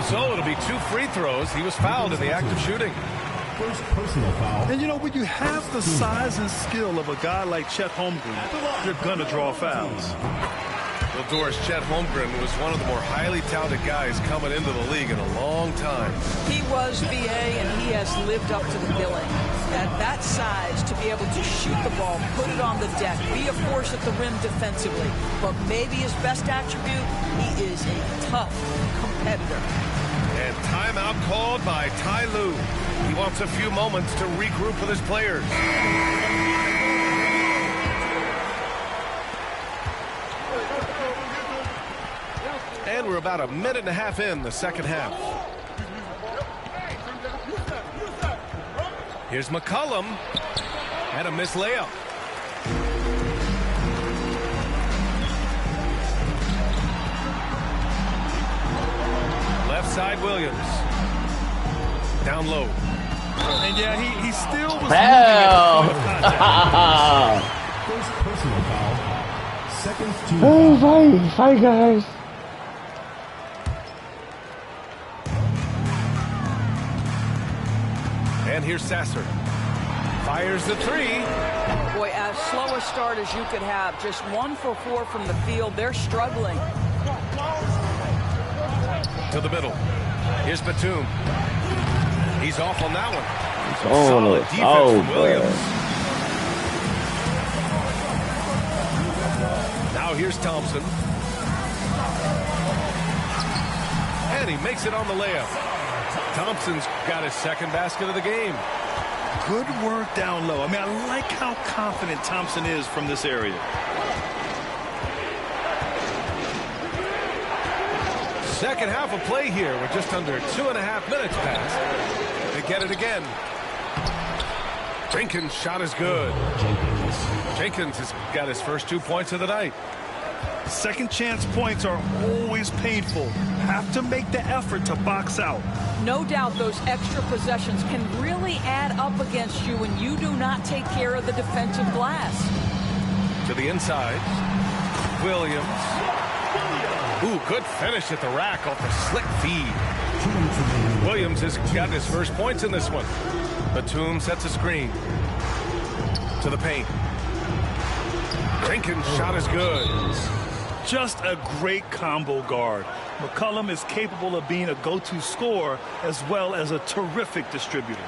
So it'll be two free throws. He was fouled in the act of shooting. First personal foul. And you know, when you have the size and skill of a guy like Chet Holmgren, you're going to draw fouls. Well, Doris, Chet Holmgren was one of the more highly touted guys coming into the league in a long time. He was VA, and he has lived up to the billing. At that size, to be able to shoot the ball, put it on the deck, be a force at the rim defensively. But maybe his best attribute, he is a tough competitor. And timeout called by Ty Lue. He wants a few moments to regroup with his players. And we're about a minute and a half in the second half. Here's McCollum. And a missed layup. Left side, Williams. Down low. And yeah, he still was Hell. moving at the point of contact. First personal foul. Seconds to Oh, fight, guys. And here's Sasser. Fires the three. Boy, as slow a start as you could have. Just 1 for 4 from the field. They're struggling. To the middle. Here's Batum. He's off on that one. Oh, Solid defense from Williams. Now here's Thompson. And he makes it on the layup. Thompson's got his second basket of the game. Good work down low. I mean, I like how confident Thompson is from this area. Second half of play here with just under 2.5 minutes passed. They get it again. Jenkins' shot is good. Jenkins has got his first 2 points of the night. Second chance points are always painful. Have to make the effort to box out. No doubt those extra possessions can really add up against you when you do not take care of the defensive glass. To the inside. Williams. Ooh, good finish at the rack off the slick feed. Williams has got his first points in this one. Batum sets a screen. To the paint. Jenkins' shot is good. Just a great combo guard. McCollum is capable of being a go-to scorer as well as a terrific distributor.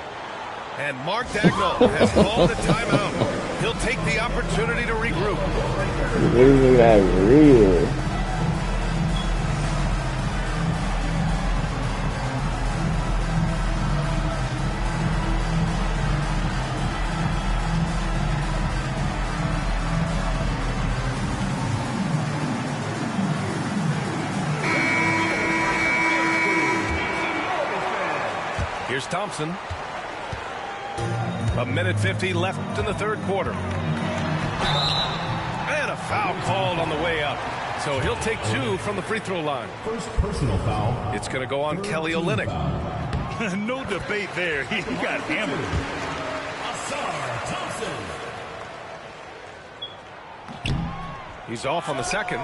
And Mark Dagnall has called a timeout. He'll take the opportunity to regroup. That's real. Here's Thompson. 1:50 left in the third quarter. And a foul called on the way up. So he'll take 2 from the free throw line. First personal foul. It's going to go on Kelly Olynyk. No debate there. He got hammered. He's off on the second.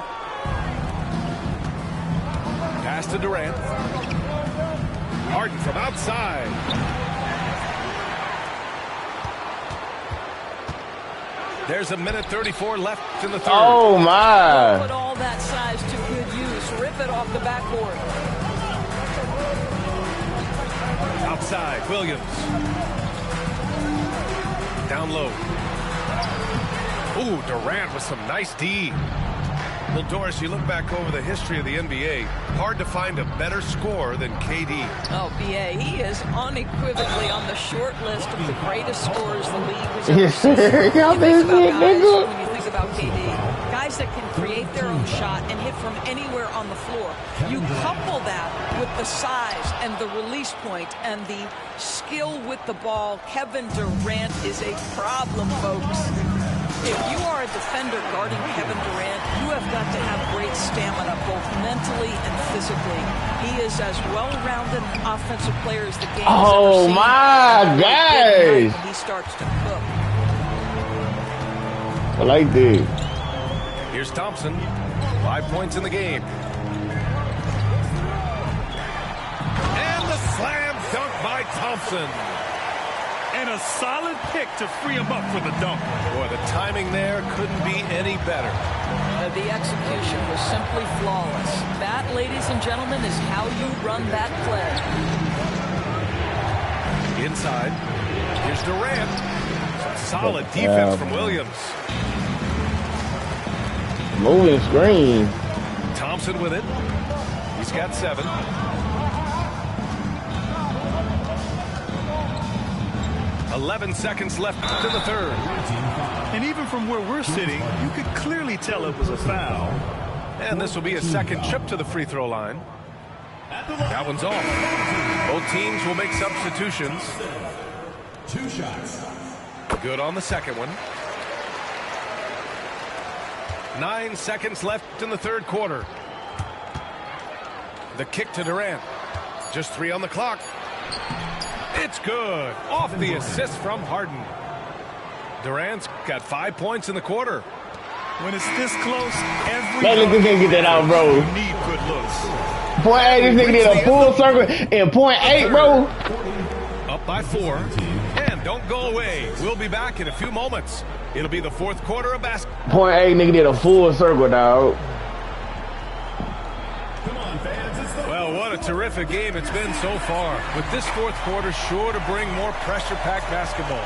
Pass to Durant. Harden from outside. There's 1:34 left in the third. Oh, my. Put all that size to good use. Rip it off the backboard. Outside, Williams. Down low. Ooh, Durant with some nice D. Well, Doris, you look back over the history of the NBA, hard to find a better scorer than KD. Oh, B.A., he is unequivocally on the short list of the greatest scorers the league has ever seen. When you think about KD, guys that can create their own shot and hit from anywhere on the floor. You couple that with the size and the release point and the skill with the ball. Kevin Durant is a problem, folks. If you are a defender guarding Kevin Durant, you have got to have great stamina, both mentally and physically. He is as well-rounded an offensive player as the game has ever seen. Oh, my gosh. He starts to cook. I like this. Here's Thompson. 5 points in the game. And the slam dunk by Thompson. And a solid pick to free him up for the dunk. Boy, the timing there couldn't be any better. The execution was simply flawless. That, ladies and gentlemen, is how you run that play. Inside. Here's Durant. Some solid defense from Williams. Moving screen. Thompson with it. He's got 7. 11 seconds left in the third. And even from where we're sitting, you could clearly tell it was a foul. And this will be a second trip to the free throw line. That one's off. Both teams will make substitutions. 2 shots. Good on the second one. 9 seconds left in the third quarter. The kick to Durant. Just 3 on the clock. It's good. Off the assist from Harden. Durant's got 5 points in the quarter. When it's this close, Man, look, this nigga get that out, bro. you need good looks. Point 8, this nigga did a full circle in point 8, bro. Up by 4. And don't go away. We'll be back in a few moments. It'll be the fourth quarter of basketball. Point 8, nigga did a full circle, dog. Well, what a terrific game it's been so far. With this fourth quarter sure to bring more pressure-packed basketball.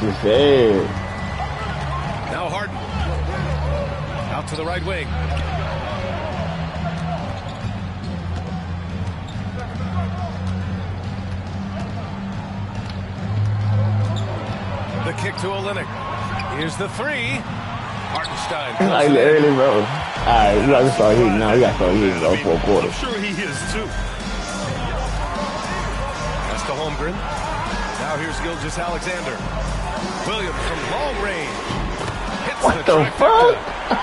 This is sad. Now Harden. Out to the right wing. The kick to Olynyk. Here's the 3. Hartenstein. Like early, bro. Alright, we gotta start hitting now. We gotta start hitting those 4 quarters. I'm sure he is too. That's to Holmgren. Now here's Gilgeous Alexander. Williams from long range. Hits What the fuck?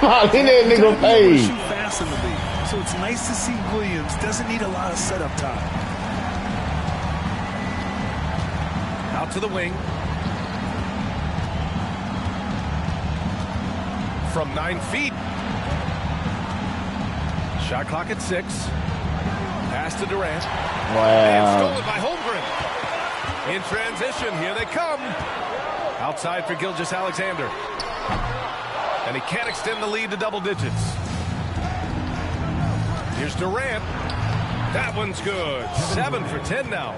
I'm in that nigga face. Shoot fast in the league, so it's nice to see Williams doesn't need a lot of setup time. Out to the wing. From 9 feet. Shot clock at 6. Pass to Durant. And stolen by Holmgren. In transition, here they come. Outside for Gilgeous Alexander. And he can't extend the lead to double digits. Here's Durant. That one's good. 7 for 10 now.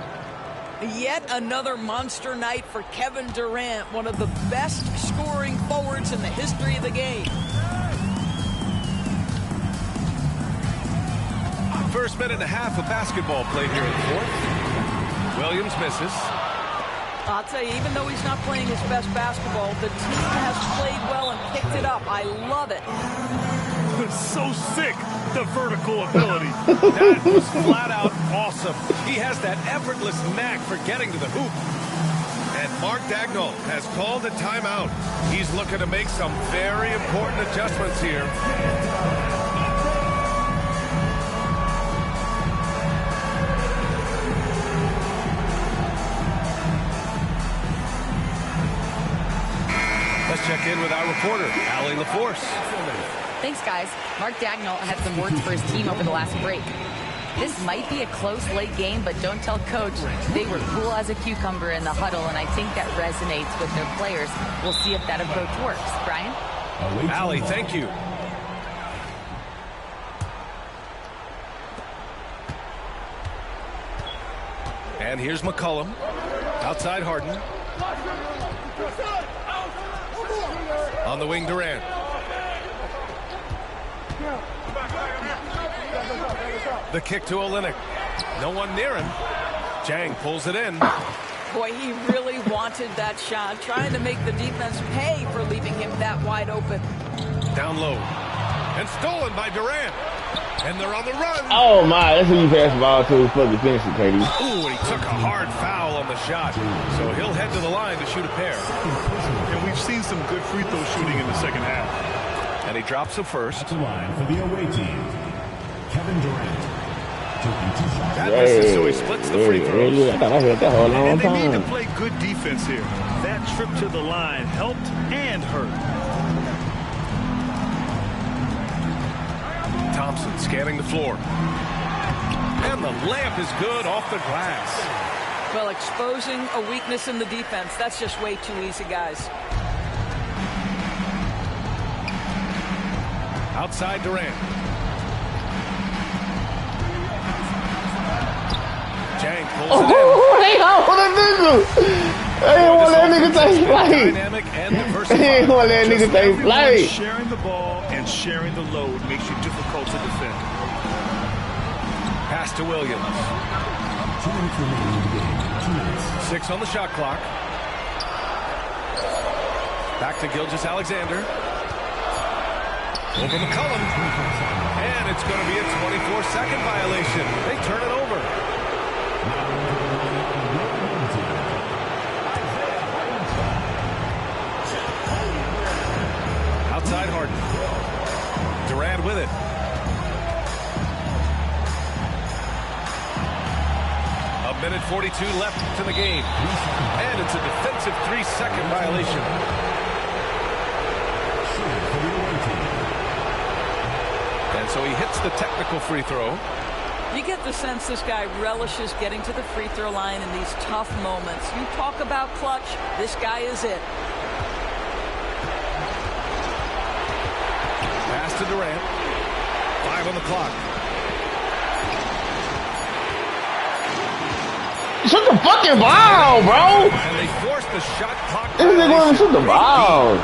Yet another monster night for Kevin Durant, one of the best scoring forwards in the history of the game. First minute and a half of basketball played here in the fourth. Williams misses. I'll tell you, even though he's not playing his best basketball, the team has played well and picked it up. I love it. So sick, the vertical ability. That was flat out awesome. He has that effortless knack for getting to the hoop. And Mark Daigneault has called a timeout. He's looking to make some very important adjustments here. Let's check in with our reporter, Allie LaForce. Thanks, guys. Mark Daigneault had some words for his team over the last break. This might be a close late game, but don't tell Coach. They were cool as a cucumber in the huddle, and I think that resonates with their players. We'll see if that approach works. Brian? Allie, thank you. And here's McCollum. Outside Harden. On the wing, Durant. The kick to Olynyk. No one near him. Jang pulls it in. Boy, he really wanted that shot, trying to make the defense pay for leaving him that wide open. Down low. And stolen by Durant. And they're on the run. Oh, my. That's who you pass the ball to. Fucking finish it, KD. Ooh, and he took a hard foul on the shot. So he'll head to the line to shoot a pair. And we've seen some good free throw shooting in the second half. And he drops the first. At the line for the away team, Kevin Durant. That misses, so he splits the free throws. I thought I heard that whole long And they need time. to play good defense here. That trip to the line helped and hurt. Thompson scanning the floor. And the layup is good off the glass. Well, exposing a weakness in the defense, that's just way too easy, guys. Outside Durant. Jang pulls it in. They don't want that nigga. They didn't want that nigga take flight. Dynamic and They diversified. didn't want that nigga take Everyone flight. sharing the ball and sharing the load makes you difficult to defend. Pass to Williams. 2 minutes remaining in the game. 2 minutes. 6 on the shot clock. Back to Gilgeous Alexander. Over McCollum. And it's going to be a 24-second violation. They turn it over. Outside Harden. Durant with it. Minute 42 left to the game. And it's a defensive 3-second violation. And so he hits the technical free throw. You get the sense this guy relishes getting to the free throw line in these tough moments. You talk about clutch, this guy is it. Pass to Durant. 5 on the clock. Shoot the fucking ball, bro! And they force the shot clock. This nigga wanna shoot the ball.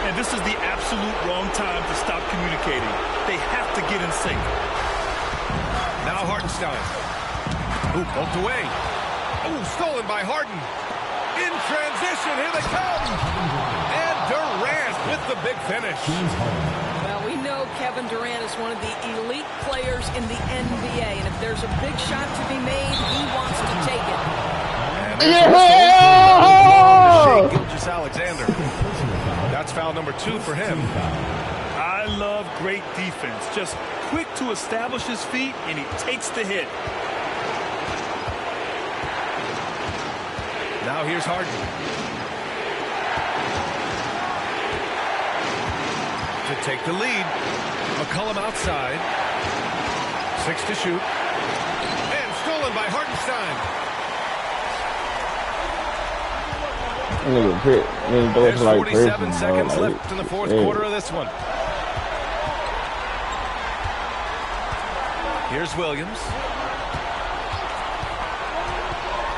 And this is the absolute wrong time to stop communicating. They have to get in sync. Now Hartenstein. Ooh, poked away. Ooh, stolen by Harden. In transition, here they come. And Durant with the big finish. Well, we know Kevin Durant is one of the elite players in the NBA, and if there's a big shot to be made, he wants to take it. Yeah! Gilgeous-Alexander. That's foul number 2 for him. I love great defense. Just quick to establish his feet, and he takes the hit. Now here's Harden. To take the lead. McCollum outside. 6 to shoot. And stolen by Hartenstein. There's 47 seconds left in the fourth quarter of this one. Here's Williams.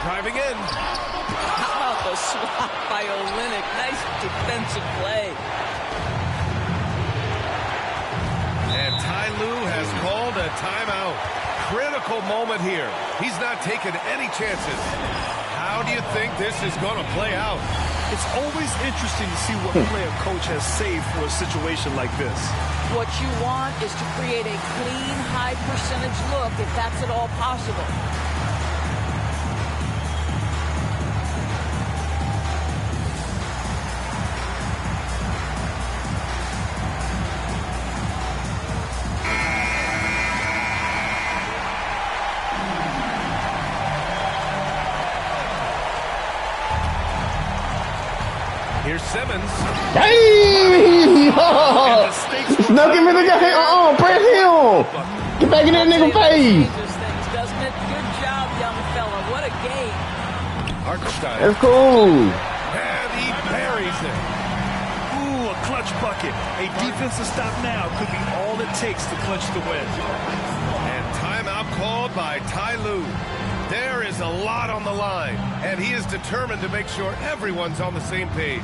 Driving in. How about the swat by Olynyk? Nice defensive play. And Ty Lue has called a timeout. Critical moment here. He's not taking any chances. How do you think this is going to play out? It's always interesting to see what play a coach has saved for a situation like this. What you want is to create a clean, high-percentage look, if that's at all possible. Here's Simmons. Hey! Snuck him in the game. Press him. Get back in that nigga face. Doesn't it? Good job, young fella. What a game. Hartenstein. That's cool. And he buries it. Ooh, a clutch bucket. A defensive stop now could be all it takes to clutch the win. And timeout called by Ty Lue. There is a lot on the line, and he is determined to make sure everyone's on the same page.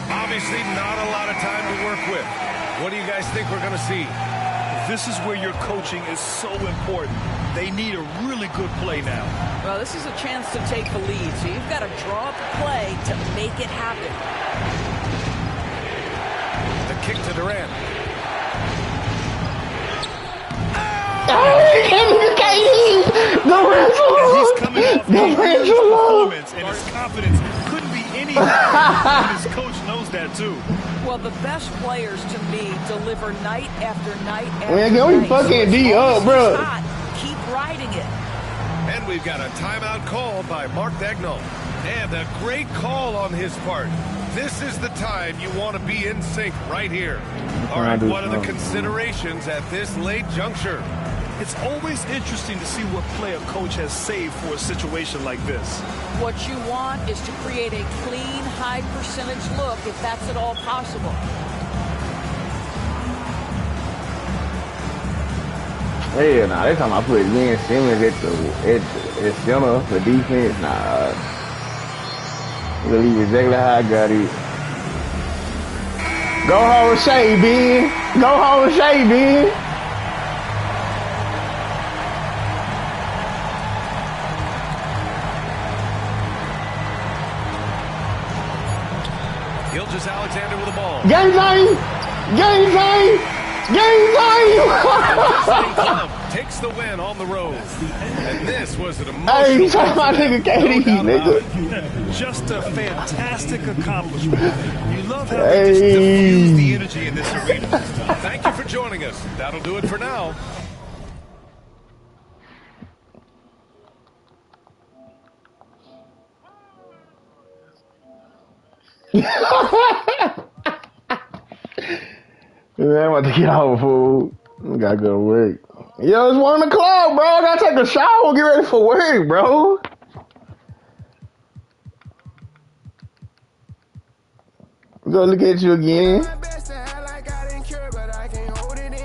Obviously, not a lot of time to work with. What do you guys think we're going to see? This is where your coaching is so important. They need a really good play now. Well, this is a chance to take the lead, so you've got to draw up a play to make it happen. The kick to Durant. He's coming off a huge performance, and his confidence couldn't be any higher. And his coach knows that too. Well, the best players to me deliver night after night after Man, night. we fucking D up, bro. Keep riding it. And we've got a timeout called by Mark Daigneault. And a great call on his part. This is the time you want to be in sync right here. All right, what are the considerations at this late juncture? It's always interesting to see what play a coach has saved for a situation like this. What you want is to create a clean, high-percentage look, if that's at all possible. Hell nah, that's time I put Ben Simmons at center for defense. Nah, I'm gonna leave exactly how I got it. Go home, Shay, Ben. Go home, Shay, Ben. Gilgeous-Alexander with the ball. Game time! Game time! Game time! Takes the win on the road. And this was an emotional... Hey, you talking about nigga KD, nigga. Just a fantastic accomplishment. You love how they just diffuse the energy in this arena. Thank you for joining us. That'll do it for now. Man, I'm about to get off, fool. I gotta go to work. Yo, it's 1 o'clock, bro. I gotta take a shower, get ready for work, bro. Go look at you again.